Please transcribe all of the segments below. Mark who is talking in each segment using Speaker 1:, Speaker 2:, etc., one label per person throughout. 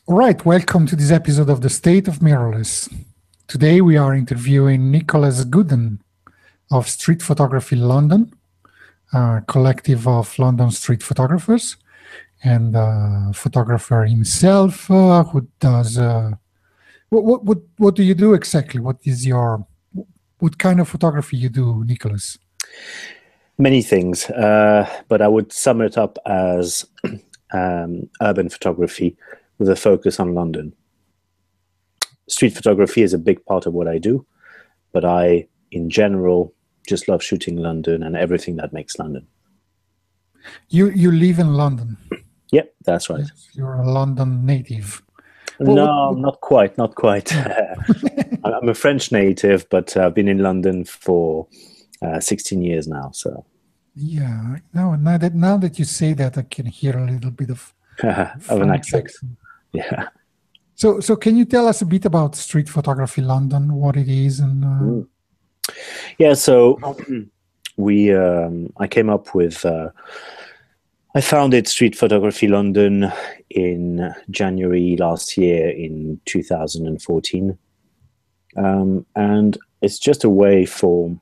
Speaker 1: All right, welcome to this episode of The State of Mirrorless. Today we are interviewing Nicholas Goodden of Street Photography London, a collective of London street photographers, and a photographer himself who does... What do you do exactly? What kind of photography you do, Nicholas?
Speaker 2: Many things, but I would sum it up as urban photography with a focus on London. Street photography is a big part of what I do, but I, in general, just love shooting London and everything that makes London.
Speaker 1: You live in London?
Speaker 2: Yep, that's right.
Speaker 1: Yes, you're a London native.
Speaker 2: No, not quite. I'm a French native, but I've been in London for 16 years now. So
Speaker 1: yeah, now that you say that, I can hear a little bit of
Speaker 2: an accent. Yeah.
Speaker 1: So can you tell us a bit about Street Photography London, what it is, and
Speaker 2: yeah. So I came up with. I founded Street Photography London in January last year in 2014, and it's just a way for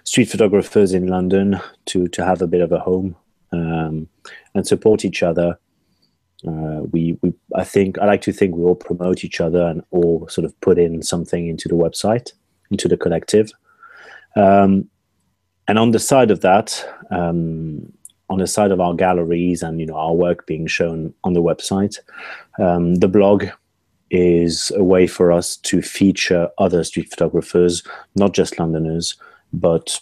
Speaker 2: street photographers in London to have a bit of a home and support each other. I like to think we all promote each other and all sort of put in something into the website, into the collective. And on the side of that, on the side of our galleries and our work being shown on the website, the blog is a way for us to feature other street photographers, not just Londoners, but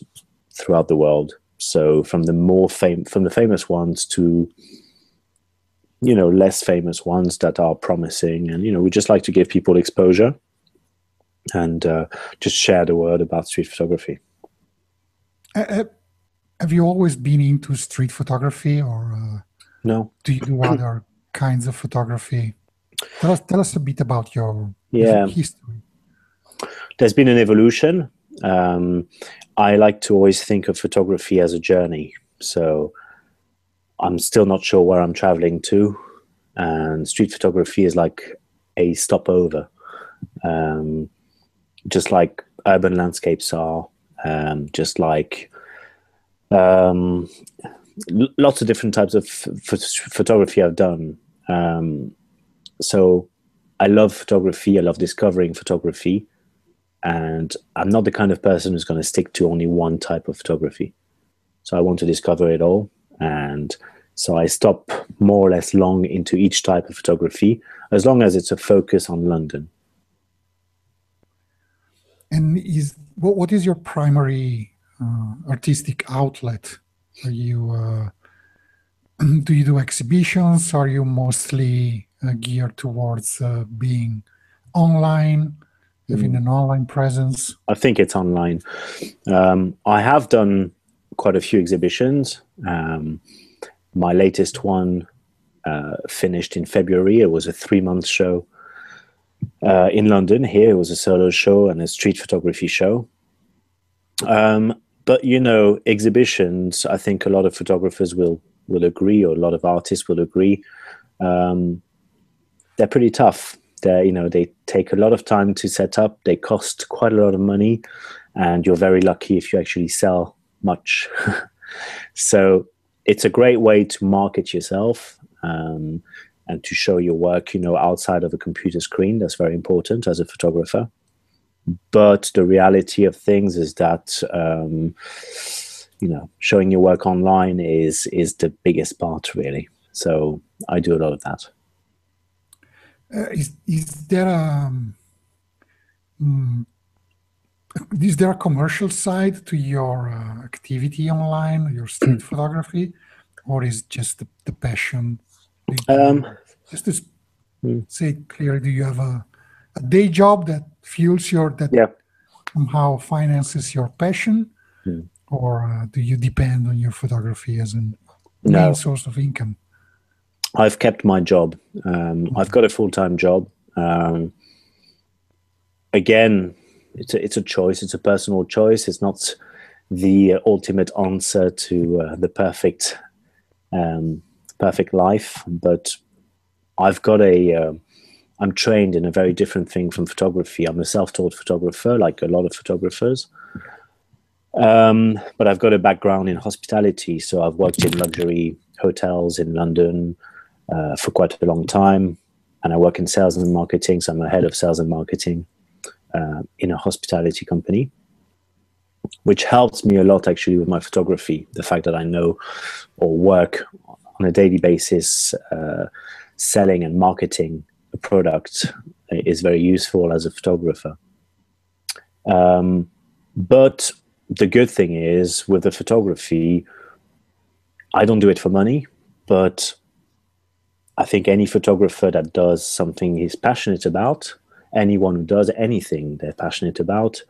Speaker 2: throughout the world. So from the famous ones to less famous ones that are promising, and we just like to give people exposure and just share the word about street photography.
Speaker 1: Have you always been into street photography, or
Speaker 2: no?
Speaker 1: Do you do other kinds of photography? Tell us a bit about your history.
Speaker 2: There's been an evolution. I like to always think of photography as a journey. So I'm still not sure where I'm traveling to, and street photography is like a stopover, just like urban landscapes are, just like lots of different types of photography I've done. So I love photography. I love discovering photography, and I'm not the kind of person who's going to stick to only one type of photography. So I want to discover it all. And so I stop more or less long into each type of photography, as long as it's a focus on London.
Speaker 1: And what is your primary artistic outlet? Are you do you do exhibitions? Are you mostly geared towards being online, having an online presence?
Speaker 2: I think it's online. I have done quite a few exhibitions. My latest one finished in February. It was a 3-month show in London. Here it was a solo show and a street photography show. But exhibitions, I think a lot of photographers will agree, or a lot of artists will agree. They're pretty tough. They take a lot of time to set up. They cost quite a lot of money, and you're very lucky if you actually sell much. So it's a great way to market yourself and to show your work, outside of a computer screen. That's very important as a photographer. But the reality of things is that, showing your work online is the biggest part, really. So I do a lot of that.
Speaker 1: Is there a commercial side to your activity online, your street photography, or is it just the passion? Just to say it clearly, do you have a day job that fuels somehow finances your passion, or do you depend on your photography as a main source of income?
Speaker 2: I've kept my job. I've got a full-time job. Again, it's a choice. It's a personal choice. It's not the ultimate answer to the perfect life, but I've got I'm trained in a very different thing from photography. I'm a self-taught photographer, like a lot of photographers. But I've got a background in hospitality, so I've worked in luxury hotels in London for quite a long time, and I work in sales and marketing, so I'm a head of sales and marketing in a hospitality company, which helps me a lot actually with my photography. The fact that I know or work on a daily basis selling and marketing a product is very useful as a photographer. But the good thing is with the photography, I don't do it for money, but I think any photographer that does something he's passionate about, anyone who does anything they're passionate about,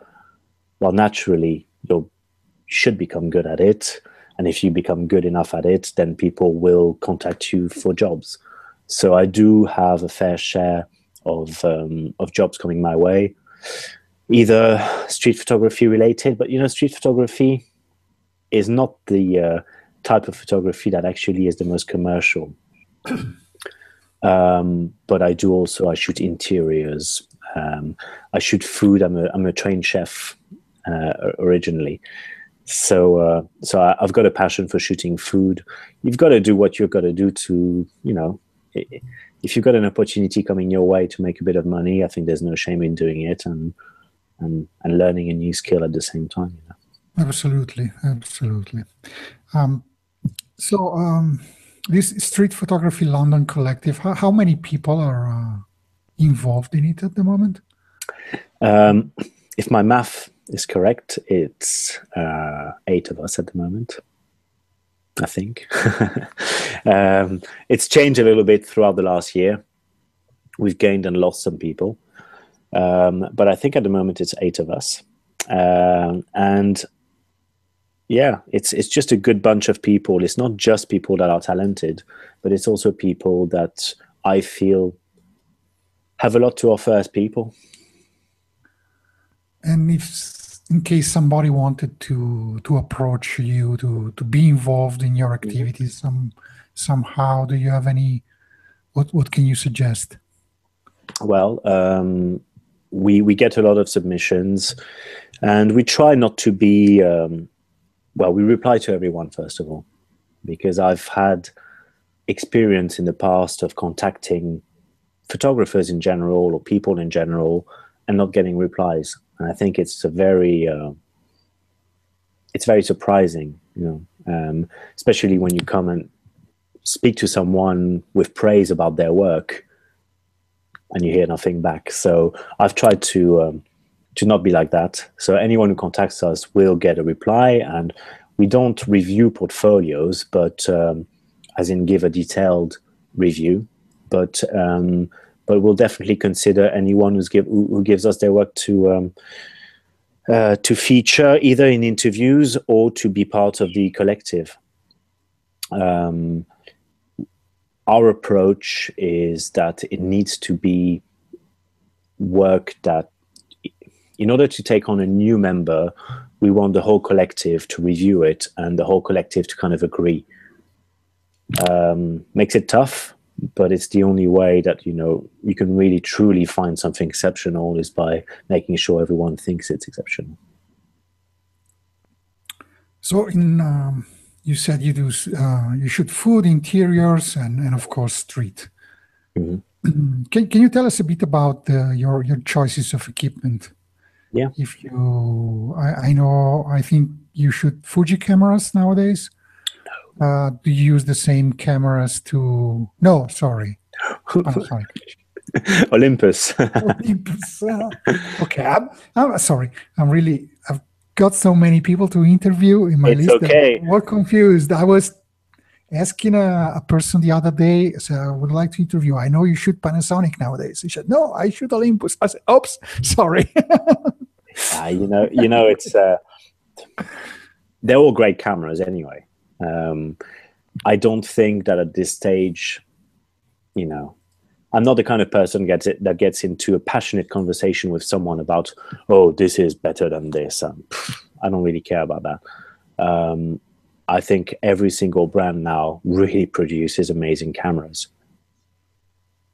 Speaker 2: well, naturally, you should become good at it. And if you become good enough at it, then people will contact you for jobs. So I do have a fair share of jobs coming my way, either street photography related, but street photography is not the type of photography that actually is the most commercial. But I shoot interiors. I shoot food. I'm a trained chef originally. So I've got a passion for shooting food. You've got to do what you've got to do to, if you've got an opportunity coming your way to make a bit of money, I think there's no shame in doing it and learning a new skill at the same time.
Speaker 1: Absolutely. This Street Photography London collective, how many people are involved in it at the moment?
Speaker 2: If my math is correct, it's 8 of us at the moment, I think. It's changed a little bit throughout the last year. We've gained and lost some people. But I think at the moment it's 8 of us. And yeah, it's just a good bunch of people. It's not just people that are talented, but it's also people that I feel have a lot to offer as people.
Speaker 1: And if, in case somebody wanted to approach you, to be involved in your activities somehow, do you have any, what can you suggest?
Speaker 2: Well, we get a lot of submissions, and we try not to be, we reply to everyone, first of all, because I've had experience in the past of contacting photographers in general or people in general and not getting replies. And I think it's very surprising, especially when you come and speak to someone with praise about their work and you hear nothing back. So I've tried to not be like that. So anyone who contacts us will get a reply, and we don't review portfolios, but as in give a detailed review. But we'll definitely consider anyone who gives us their work to feature either in interviews or to be part of the collective. Our approach is that it needs to be work that, in order to take on a new member, we want the whole collective to review it and the whole collective to kind of agree. Makes it tough, but it's the only way that, you can really truly find something exceptional is by making sure everyone thinks it's exceptional.
Speaker 1: So you said you shoot food, interiors, and of course street. Mm-hmm. Can you tell us a bit about your choices of equipment?
Speaker 2: Yeah.
Speaker 1: If you, I think you shoot Fuji cameras nowadays. No. Do you use the same cameras to? No, sorry. Panasonic.
Speaker 2: Olympus.
Speaker 1: Olympus. Okay, I'm sorry. I've got so many people to interview in my list.
Speaker 2: Okay.
Speaker 1: More confused. I was asking a person the other day, so I would like to interview. I know you shoot Panasonic nowadays. He said, no, I shoot Olympus. I said, oops, sorry.
Speaker 2: It's they're all great cameras anyway. I don't think that at this stage, I'm not the kind of person that gets into a passionate conversation with someone about, oh, this is better than this. I don't really care about that. I think every single brand now really produces amazing cameras.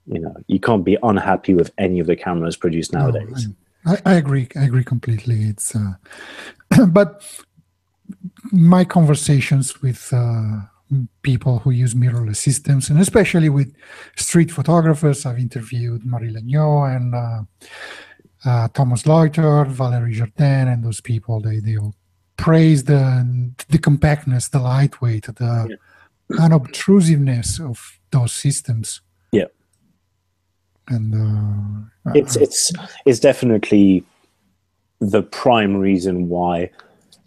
Speaker 2: you can't be unhappy with any of the cameras produced nowadays.
Speaker 1: No, I agree. I agree completely. It's but my conversations with people who use mirrorless systems, and especially with street photographers, I've interviewed Marie Legnaud and Thomas Leuter, Valérie Jardin, and those people. They all praise the compactness, the lightweight, the unobtrusiveness of those systems.
Speaker 2: Yeah,
Speaker 1: and
Speaker 2: it's definitely the prime reason why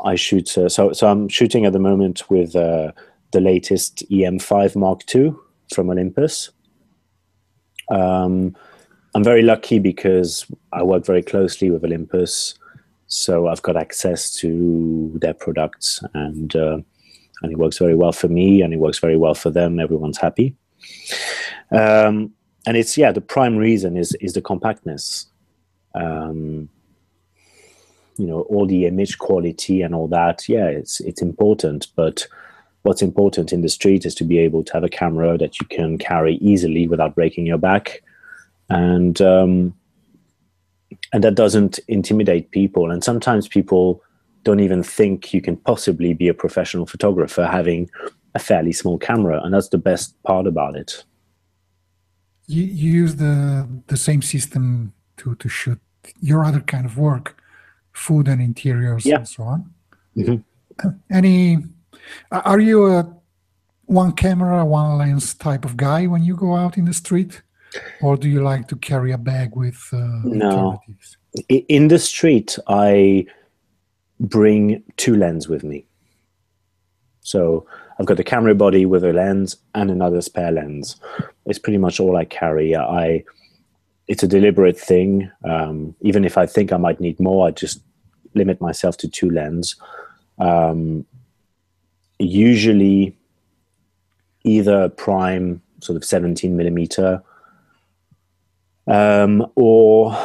Speaker 2: I shoot. So I'm shooting at the moment with the latest EM5 Mark II from Olympus. I'm very lucky because I work very closely with Olympus, so I've got access to their products, and it works very well for me, and it works very well for them. Everyone's happy. And it's, the prime reason is the compactness. All the image quality and all that, it's important, but what's important in the street is to be able to have a camera that you can carry easily without breaking your back, and that doesn't intimidate people. And sometimes people don't even think you can possibly be a professional photographer having a fairly small camera, and that's the best part about it.
Speaker 1: You use the same system to shoot your other kind of work, food and interiors and so on.
Speaker 2: Mm-hmm.
Speaker 1: Are you a one camera, one lens type of guy when you go out in the street, or do you like to carry a bag with alternatives?
Speaker 2: In the street, I bring two lenses with me. So I've got a camera body with a lens and another spare lens. It's pretty much all I carry. It's a deliberate thing. Even if I think I might need more, I just limit myself to two lenses. Usually either prime sort of 17mm, or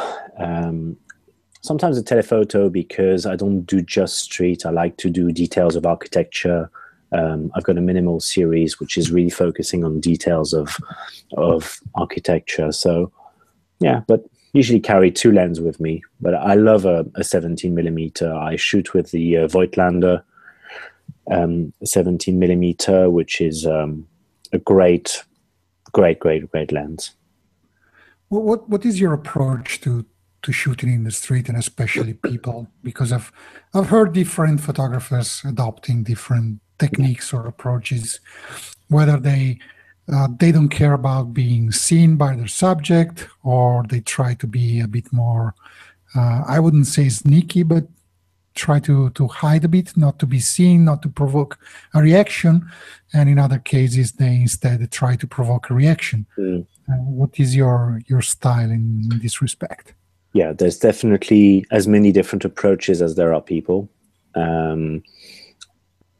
Speaker 2: sometimes a telephoto, because I don't do just street. I like to do details of architecture. I've got a minimal series which is really focusing on details of architecture. So but usually carry two lenses with me. But I love a 17mm. I shoot with the Voigtlander 17mm, which is a great lens.
Speaker 1: What is your approach to shooting in the street, and especially people? Because I've heard different photographers adopting different techniques or approaches, whether they don't care about being seen by their subject, or they try to be a bit more, I wouldn't say sneaky, but try to hide a bit, not to be seen, not to provoke a reaction. And in other cases, they instead try to provoke a reaction. What is your style in this respect?
Speaker 2: Yeah, there's definitely as many different approaches as there are people.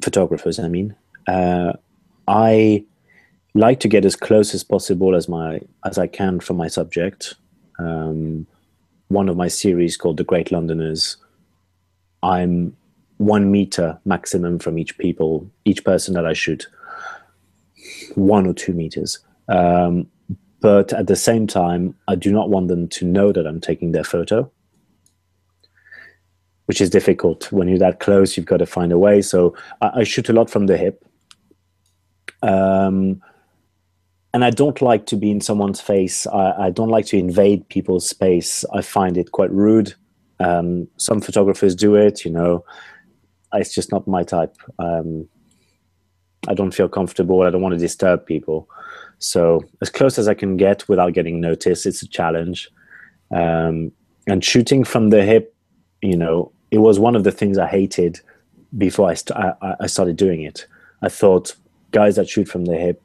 Speaker 2: Photographers, I mean. I like to get as close as possible as I can from my subject. One of my series called The Great Londoners, I'm 1 meter maximum from each person that I shoot, 1 or 2 meters. But at the same time, I do not want them to know that I'm taking their photo, which is difficult. When you're that close, you've got to find a way. So I shoot a lot from the hip. And I don't like to be in someone's face. I don't like to invade people's space. I find it quite rude. Some photographers do it, It's just not my type. I don't feel comfortable. I don't want to disturb people. So as close as I can get without getting noticed, it's a challenge. And shooting from the hip, it was one of the things I hated before I started doing it. I thought guys that shoot from the hip,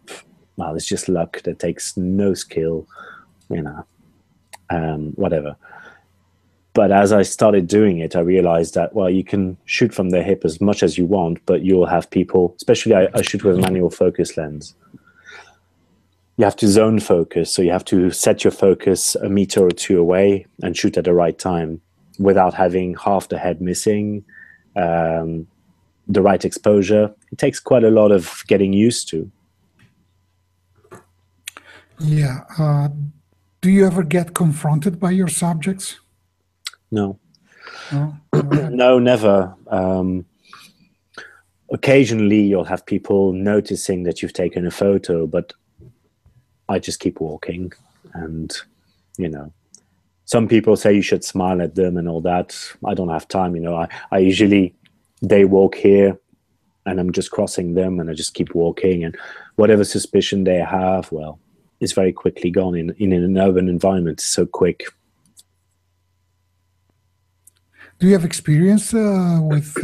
Speaker 2: well, it's just luck. That takes no skill, whatever. But as I started doing it, I realized that, well, you can shoot from the hip as much as you want, but you'll have people, especially I shoot with a manual focus lens. You have to zone focus. So you have to set your focus 1 meter or 2 away and shoot at the right time without having half the head missing, the right exposure. It takes quite a lot of getting used to.
Speaker 1: Yeah. Do you ever get confronted by your subjects?
Speaker 2: No.
Speaker 1: No,
Speaker 2: No, never. Occasionally you'll have people noticing that you've taken a photo, but I just keep walking. And, you know, some people say you should smile at them and all that. I don't have time, you know. I usually, they walk here and I'm just crossing them and I just keep walking, and whatever suspicion they have, well, it's very quickly gone in an urban environment. It's so quick.
Speaker 1: Do you have experience with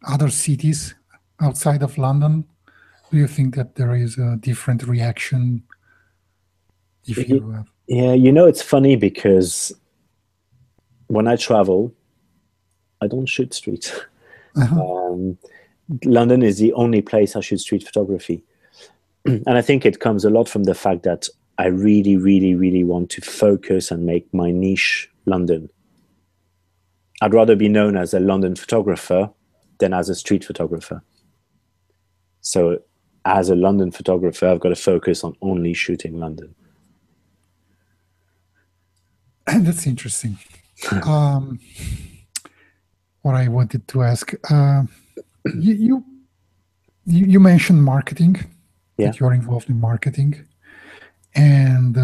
Speaker 1: other cities outside of London? Do you think that there is a different reaction if you have?
Speaker 2: Yeah, you know, it's funny because when I travel, I don't shoot street. London is the only place I shoot street photography. And I think it comes a lot from the fact that I really, really, really want to focus and make my niche London. I'd rather be known as a London photographer than as a street photographer. So as a London photographer, I've got to focus on only shooting London.
Speaker 1: That's interesting. What I wanted to ask, you mentioned marketing, that you're involved in marketing. And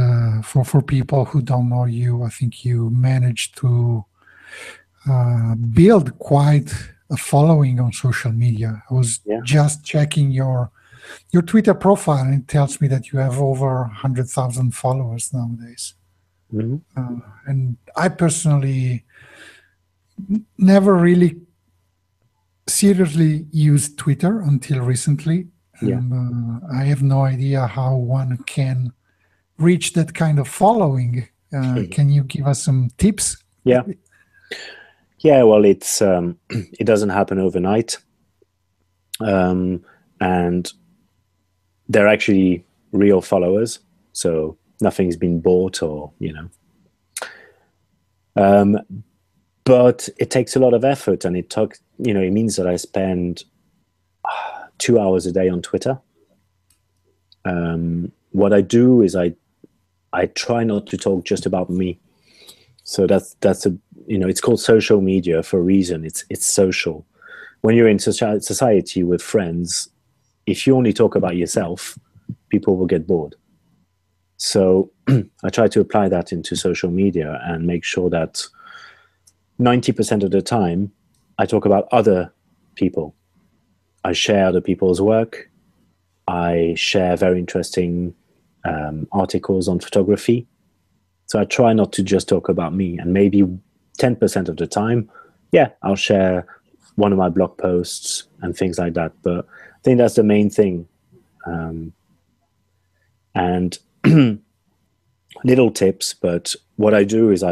Speaker 1: for people who don't know you, I think you managed to build quite a following on social media. I was just checking your Twitter profile, and it tells me that you have over 100,000 followers nowadays.
Speaker 2: Mm-hmm.
Speaker 1: And I personally never really seriously used Twitter until recently. And I have no idea how one can reach that kind of following. Can you give us some tips?
Speaker 2: Yeah, well, it's it doesn't happen overnight, and they're actually real followers, so nothing's been bought or, you know. But it takes a lot of effort, and it means that I spend 2 hours a day on Twitter. What I do is I try not to talk just about me. So that's it's called social media for a reason. It's social. When you're in society with friends, if you only talk about yourself, people will get bored. So I try to apply that into social media and make sure that 90% of the time I talk about other people. I share other people's work. I share very interesting articles on photography. So I try not to just talk about me, and maybe 10% of the time, I'll share one of my blog posts and things like that. But I think that's the main thing. And little tips, but what I do is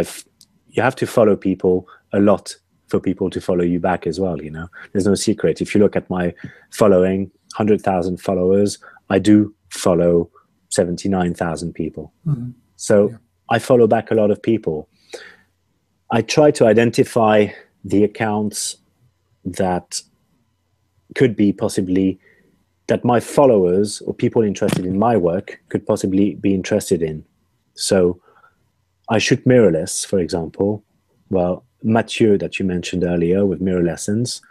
Speaker 2: you have to follow people a lot for people to follow you back as well. You know, there's no secret. If you look at my following, 100,000 followers, I do follow 79,000 people. Mm-hmm. So I follow back a lot of people. I try to identify the accounts that could be possibly that my followers or people interested in my work could possibly be interested in. So I shoot mirrorless, for example. Well, Mathieu, that you mentioned earlier with Mirror Lessons,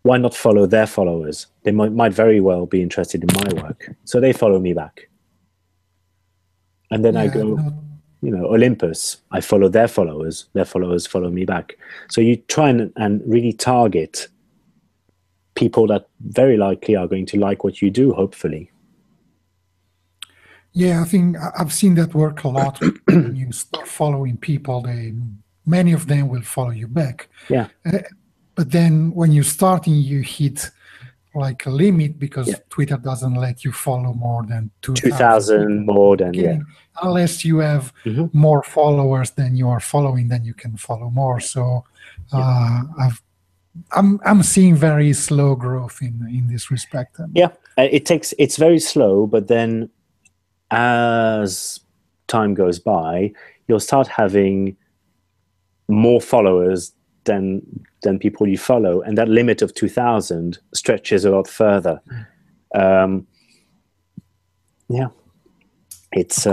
Speaker 2: why not follow their followers? They might very well be interested in my work. So they follow me back. And then I go, Olympus, I follow their followers follow me back. So you try and really target people that very likely are going to like what you do, hopefully.
Speaker 1: Yeah, I think I've seen that work a lot. When you start following people, many of them will follow you back.
Speaker 2: Yeah.
Speaker 1: But then when you're starting, you hit like a limit because Twitter doesn't let you follow more than 2,000
Speaker 2: more than,
Speaker 1: unless you have more followers than you are following, then you can follow more. So I'm seeing very slow growth in this respect.
Speaker 2: It's very slow, but then as time goes by, you'll start having more followers than people you follow, and that limit of 2,000 stretches a lot further. It's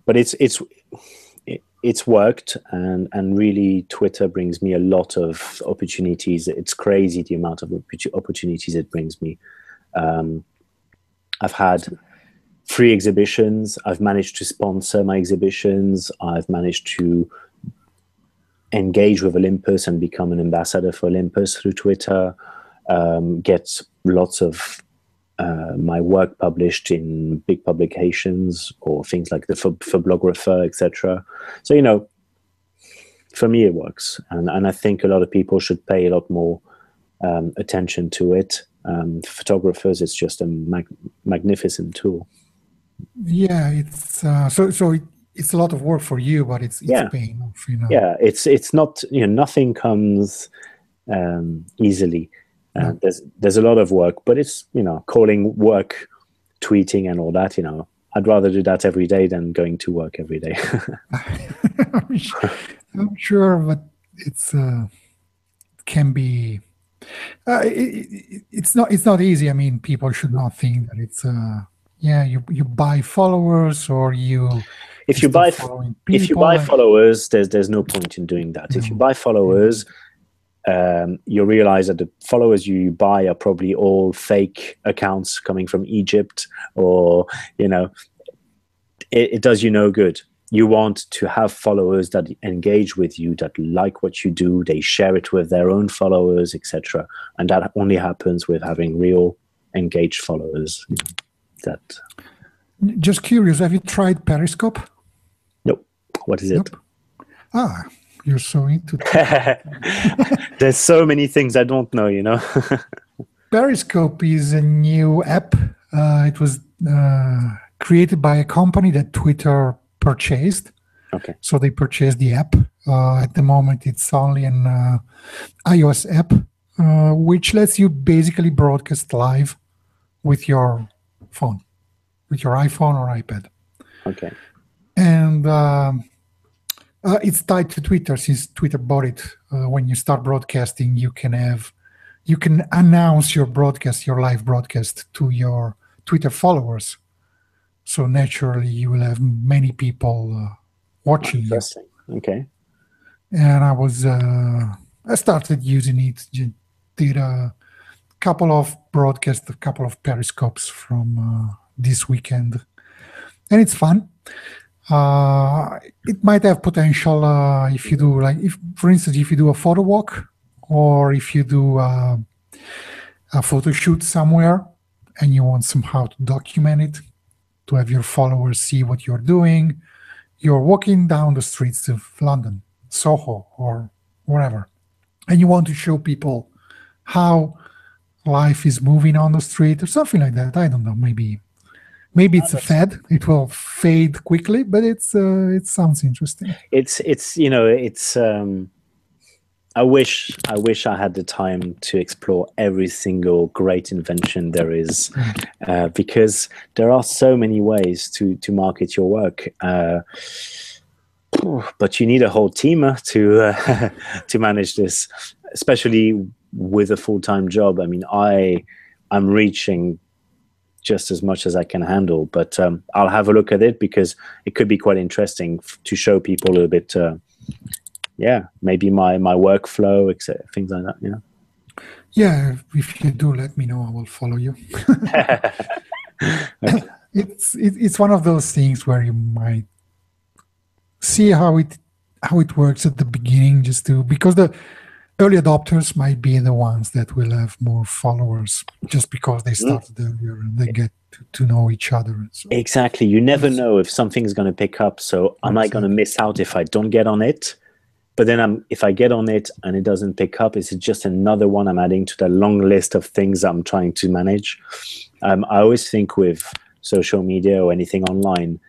Speaker 2: but it's worked, and really Twitter brings me a lot of opportunities. It's crazy the amount of opportunities it brings me. I've had free exhibitions. I've managed to sponsor my exhibitions. I've managed to engage with Olympus and become an ambassador for Olympus through Twitter. Get lots of my work published in big publications or things like the Photographer, etc. So, for me it works, and I think a lot of people should pay a lot more attention to it. Photographers, it's just a magnificent tool.
Speaker 1: Yeah, it's so it's a lot of work for you, but it's paying off.
Speaker 2: Yeah, it's not, nothing comes easily. There's a lot of work, but it's, calling work tweeting and all that. I'd rather do that every day than going to work every day.
Speaker 1: I'm sure, but it's it can be. It's not easy. I mean, people should not think that it's you buy followers, or
Speaker 2: if you buy followers, there's no point in doing that. If you buy followers, you realize that the followers you buy are probably all fake accounts coming from Egypt, or it does you no good. You want to have followers that engage with you, that like what you do, they share it with their own followers, etc. And that only happens with having real engaged followers.
Speaker 1: Just curious, have you tried Periscope?
Speaker 2: Nope. What is it?
Speaker 1: Ah, you're so into it.
Speaker 2: There's so many things I don't know,
Speaker 1: Periscope is a new app. It was created by a company that Twitter purchased.
Speaker 2: Okay.
Speaker 1: So they purchased the app. At the moment, it's only an iOS app, which lets you basically broadcast live with your phone, with your iPhone or iPad.
Speaker 2: Okay.
Speaker 1: And it's tied to Twitter, since Twitter bought it. When you start broadcasting, you can announce your live broadcast to your Twitter followers. So naturally, you will have many people watching you.
Speaker 2: Interesting. Okay.
Speaker 1: And I started using it. Did a couple of broadcasts, a couple of periscopes from this weekend, and it's fun. It might have potential if you do, for instance, if you do a photo walk, or if you do a photo shoot somewhere and you want somehow to document it, to have your followers see what you're doing. You're walking down the streets of London, Soho, or wherever, and you want to show people how life is moving on the street or something like that. I don't know, maybe it's a fad. It will fade quickly, but it sounds interesting.
Speaker 2: I wish I had the time to explore every single great invention there is, because there are so many ways to market your work. But you need a whole team to manage this, especially with a full-time job. I mean, I'm reaching just as much as I can handle, but I'll have a look at it, because it could be quite interesting to show people a little bit. Maybe my workflow, etc., things like that.
Speaker 1: Yeah, if you do, let me know. I will follow you. It's one of those things where you might see how it works at the beginning, because the early adopters might be the ones that will have more followers, just because they started earlier and they get to know each other. So.
Speaker 2: Exactly. You never know if something's going to pick up. So am I going to miss out if I don't get on it? But then if I get on it and it doesn't pick up, is it just another one I'm adding to the long list of things I'm trying to manage? I always think with social media or anything online,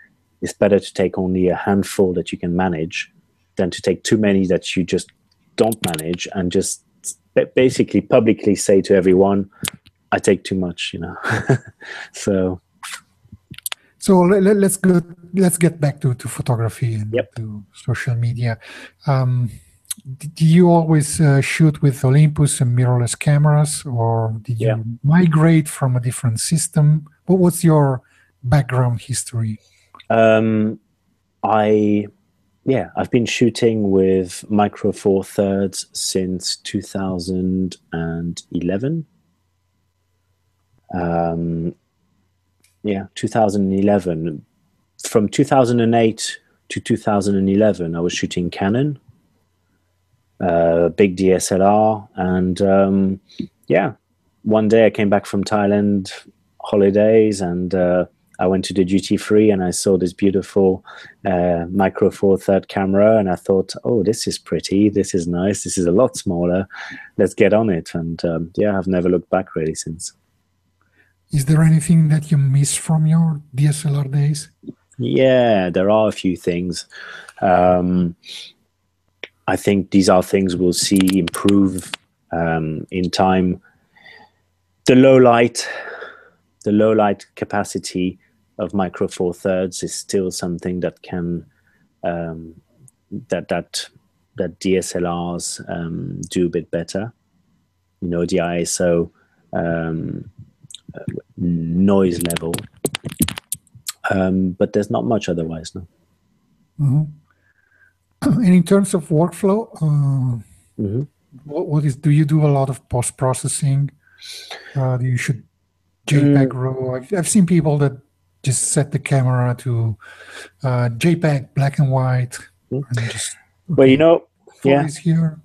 Speaker 2: it's better to take only a handful that you can manage than to take too many that you just don't manage, and just basically publicly say to everyone, I take too much, So
Speaker 1: let's get back to photography and to social media. Did you always shoot with Olympus and mirrorless cameras, or did you migrate from a different system? What's your background history?
Speaker 2: I've been shooting with Micro Four Thirds since 2011. 2011. From 2008 to 2011, I was shooting Canon, big DSLR, and one day I came back from Thailand holidays, and I went to the duty free, and I saw this beautiful Micro Four Third camera, and I thought, oh, this is pretty, this is nice, this is a lot smaller, let's get on it. And I've never looked back really since.
Speaker 1: Is there anything that you miss from your DSLR days?
Speaker 2: Yeah, there are a few things. I think these are things we'll see improve in time. The low light capacity of Micro Four Thirds is still something that can that DSLRs do a bit better. You know, the ISO noise level, but there's not much otherwise. No.
Speaker 1: Mm-hmm. And in terms of workflow, what is? Do you do a lot of post processing? Do you shoot JPEG RAW? I've seen people that just set the camera to JPEG black and white. And just,
Speaker 2: well, you know,
Speaker 1: is here.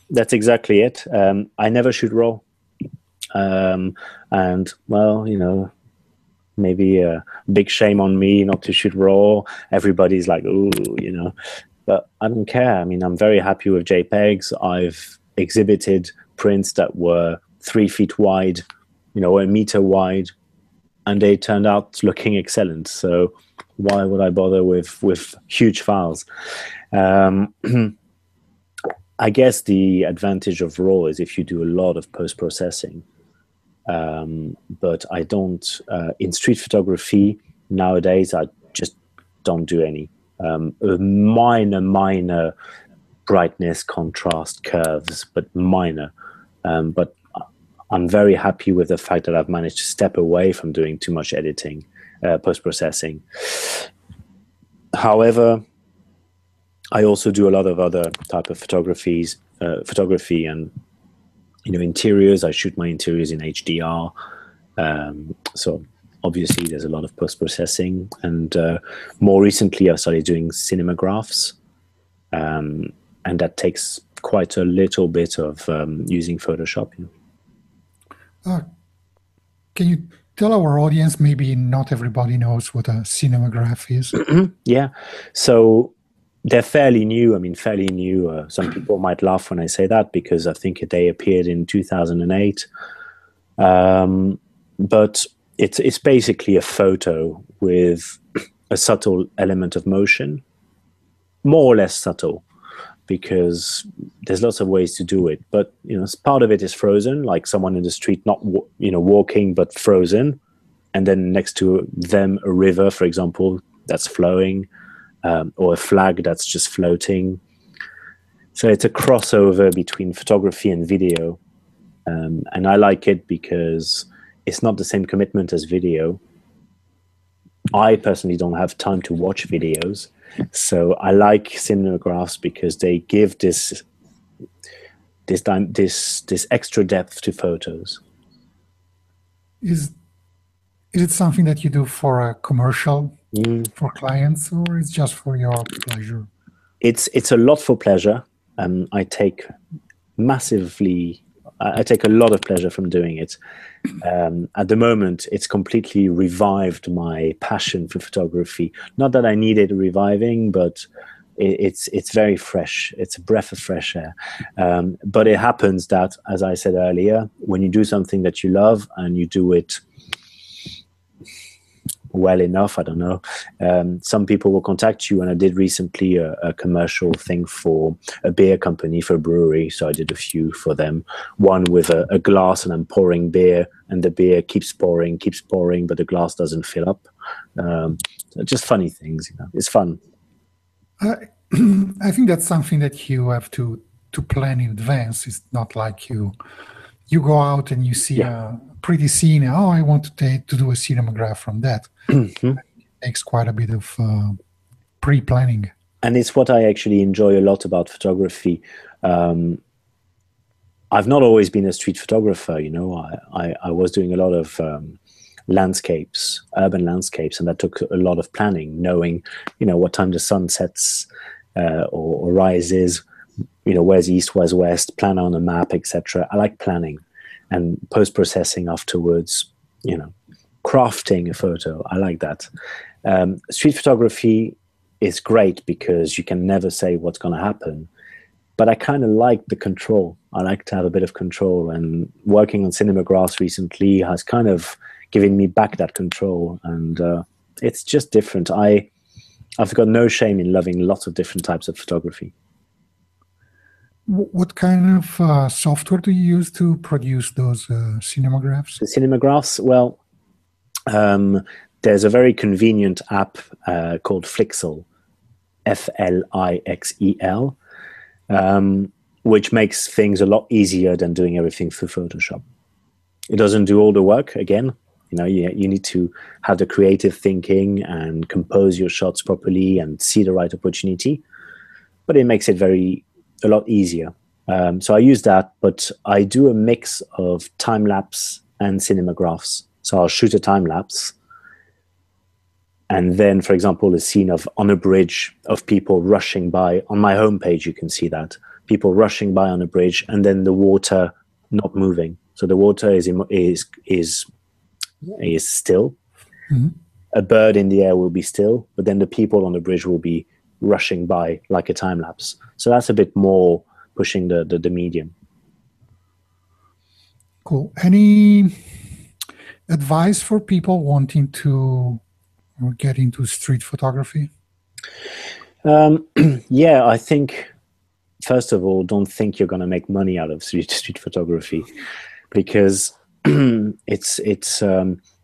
Speaker 2: That's exactly it. I never shoot RAW, and well, you know, maybe a big shame on me not to shoot RAW. Everybody's like, ooh, you know, but I don't care. I mean, I'm very happy with JPEGs. I've exhibited prints that were 3 feet wide, you know, 1 meter wide, and they turned out looking excellent. So why would I bother with huge files? I guess the advantage of RAW is if you do a lot of post-processing. But I don't, in street photography nowadays, I just don't do any. Minor brightness, contrast, curves, but minor. But I'm very happy with the fact that I've managed to step away from doing too much editing, post-processing. However, I also do a lot of other type of photography and, you know, interiors. I shoot my interiors in HDR. So obviously there's a lot of post-processing. And more recently, I started doing cinemagraphs. And that takes quite a little bit of using Photoshop. You know.
Speaker 1: Can you tell our audience, maybe not everybody knows what a cinematograph is?
Speaker 2: Yeah. So they're fairly new. I mean, fairly new. Some people might laugh when I say that because I think they appeared in 2008. But it's basically a photo with a subtle element of motion, more or less subtle, because there's lots of ways to do it. But, you know, part of it is frozen, like someone in the street, not, you know, walking, but frozen. And then next to them, a river, for example, that's flowing. Or a flag that's just floating. So it's a crossover between photography and video. And I like it because it's not the same commitment as video. I personally don't have time to watch videos. So I like cinemagraphs because they give this extra depth to photos.
Speaker 1: Is it something that you do for a commercial? For clients, or it's just for your pleasure?
Speaker 2: It's a lot for pleasure. I take a lot of pleasure from doing it. At the moment, it's completely revived my passion for photography. Not that I need it reviving, but it's very fresh. It's a breath of fresh air. But it happens that, as I said earlier, when you do something that you love and you do it well enough, I don't know, some people will contact you, and I did recently a commercial thing for a beer company, for a brewery, so I did a few for them, one with a glass, and I'm pouring beer, and the beer keeps pouring, but the glass doesn't fill up. Just funny things, you know. It's fun.
Speaker 1: I think that's something that you have to plan in advance. It's not like you go out and you see a pretty scene. Oh, I want to do a cinematograph from that. It takes quite a bit of pre-planning.
Speaker 2: And it's what I actually enjoy a lot about photography. I've not always been a street photographer, you know. I was doing a lot of landscapes, urban landscapes, and that took a lot of planning, knowing, you know, what time the sun sets or rises, you know, where's east, where's west, plan on a map, etc. I like planning and post-processing afterwards, you know, crafting a photo. I like that. Street photography is great because you can never say what's going to happen. But I kind of like the control. I like to have a bit of control, and working on cinemagraphs recently has kind of given me back that control, and it's just different. I've got no shame in loving lots of different types of photography.
Speaker 1: What kind of software do you use to produce those cinemagraphs?
Speaker 2: The cinemagraphs, well, there's a very convenient app called Flixel, Flixel. Which makes things a lot easier than doing everything through Photoshop. It doesn't do all the work. Again, you know, you need to have the creative thinking and compose your shots properly and see the right opportunity, but it makes it a lot easier. So I use that, but I do a mix of time-lapse and cinemagraphs. So I'll shoot a time-lapse, and then, for example, a scene on a bridge of people rushing by. On my homepage, you can see that. People rushing by on a bridge, and then the water not moving. So the water is still. Mm-hmm. A bird in the air will be still, but then the people on the bridge will be rushing by like a time lapse. So that's a bit more pushing the medium.
Speaker 1: Cool. Any advice for people wanting to get into street photography?
Speaker 2: Yeah, I think, first of all, don't think you're going to make money out of street photography, because it's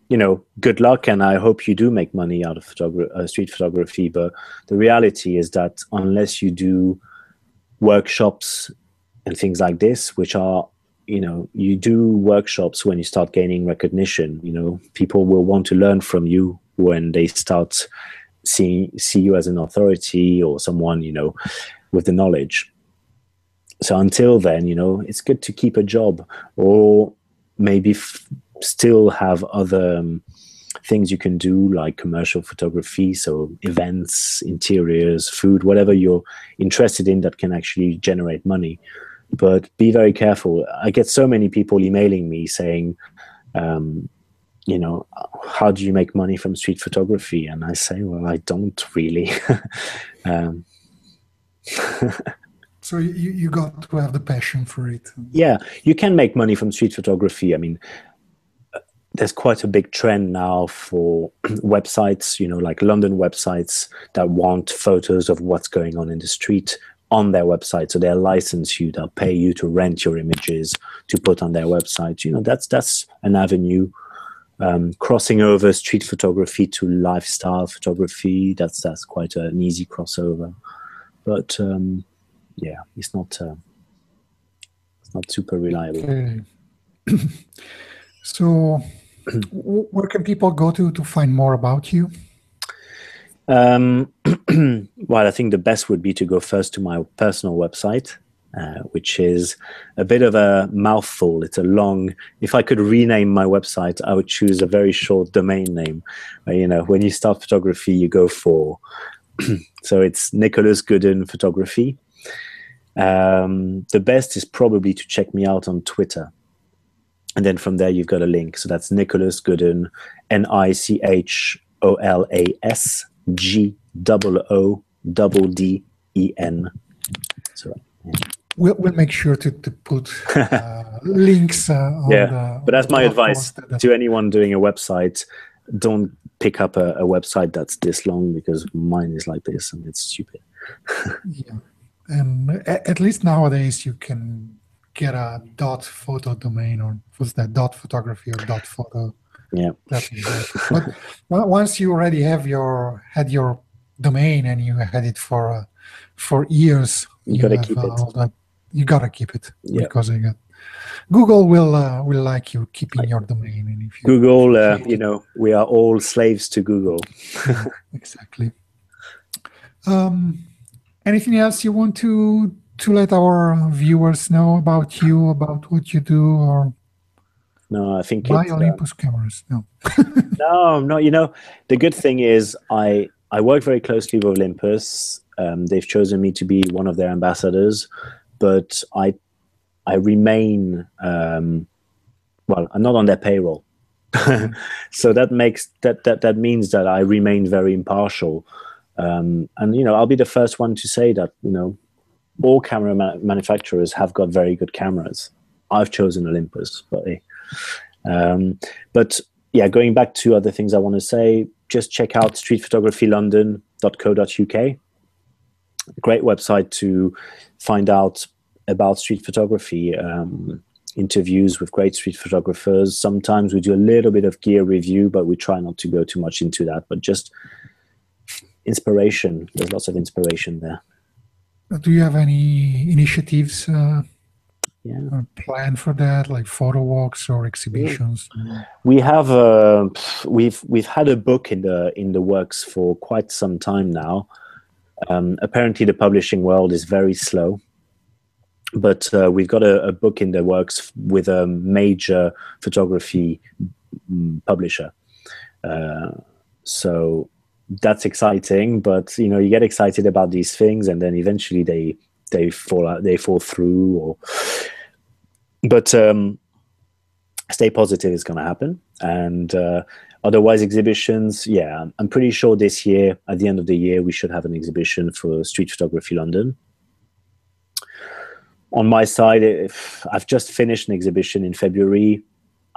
Speaker 2: you know, good luck, and I hope you do make money out of street photography. But the reality is that unless you do workshops and things like this, which are, you know, you do workshops when you start gaining recognition, you know, people will want to learn from you when they start see you as an authority or someone, you know, with the knowledge. So until then, you know, it's good to keep a job, or maybe still have other things you can do, like commercial photography, so events, interiors, food, whatever you're interested in that can actually generate money. But be very careful. I get so many people emailing me saying, you know, how do you make money from street photography? And I say, well, I don't really.
Speaker 1: So you got to have the passion for it.
Speaker 2: Yeah, you can make money from street photography. I mean, there's quite a big trend now for websites, you know, like London websites that want photos of what's going on in the street on their website. So they'll license you, they'll pay you to rent your images to put on their website. You know, that's an avenue. Crossing over street photography to lifestyle photography, that's quite an easy crossover. But yeah, it's not super reliable.
Speaker 1: Okay. So where can people go to find more about you?
Speaker 2: Well, I think the best would be to go first to my personal website, which is a bit of a mouthful. It's a long, if I could rename my website, I would choose a very short domain name. You know, when you start photography, you go for, so it's Nicholas Goodden Photography. The best is probably to check me out on Twitter. And then from there, you've got a link. So that's Nicholas Goodden, NicholasGooden. So yeah.
Speaker 1: We'll make sure to put links on
Speaker 2: but that's my advice to anyone doing a website. Don't pick up a website that's this long, because mine is like this and it's stupid.
Speaker 1: Yeah. And at least nowadays you can get a .photo domain, or what's that, .photography or .photo.
Speaker 2: Yeah.
Speaker 1: But once you already had your domain and you had it for years,
Speaker 2: you gotta keep it.
Speaker 1: You gotta keep it,
Speaker 2: yeah.
Speaker 1: Because Google will like you keeping your domain. And if you
Speaker 2: Google, you know, we are all slaves to Google.
Speaker 1: Exactly. Anything else you want to let our viewers know about you, about what you do, or
Speaker 2: No, I think
Speaker 1: buy Olympus cameras? No.
Speaker 2: No. The good thing is I work very closely with Olympus. They've chosen me to be one of their ambassadors, but I remain well. I'm not on their payroll, so that means that I remain very impartial. And I'll be the first one to say that all camera manufacturers have got very good cameras. I've chosen Olympus, but yeah, going back to other things I want to say, just check out streetphotographylondon.co.uk. Great website to find out about street photography, interviews with great street photographers. Sometimes we do a little bit of gear review, but we try not to go too much into that, but just inspiration. There's lots of inspiration there.
Speaker 1: Do you have any initiatives planned for that, like photo walks or exhibitions?
Speaker 2: We have we've had a book in the works for quite some time now. Apparently, the publishing world is very slow, but we've got a book in the works with a major photography publisher. So that's exciting, but you get excited about these things, and then eventually they fall through. But stay positive is going to happen, and otherwise exhibitions. Yeah, I'm pretty sure this year, at the end of the year, we should have an exhibition for Street Photography London. On my side, I've just finished an exhibition in February.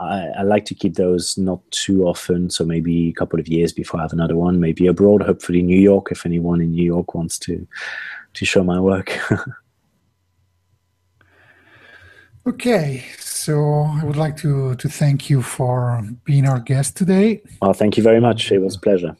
Speaker 2: I like to keep those not too often, so maybe a couple of years before I have another one, maybe abroad, hopefully New York, if anyone in New York wants to show my work.
Speaker 1: Okay, so I would like to thank you for being our guest today.
Speaker 2: Well, thank you very much. It was a pleasure.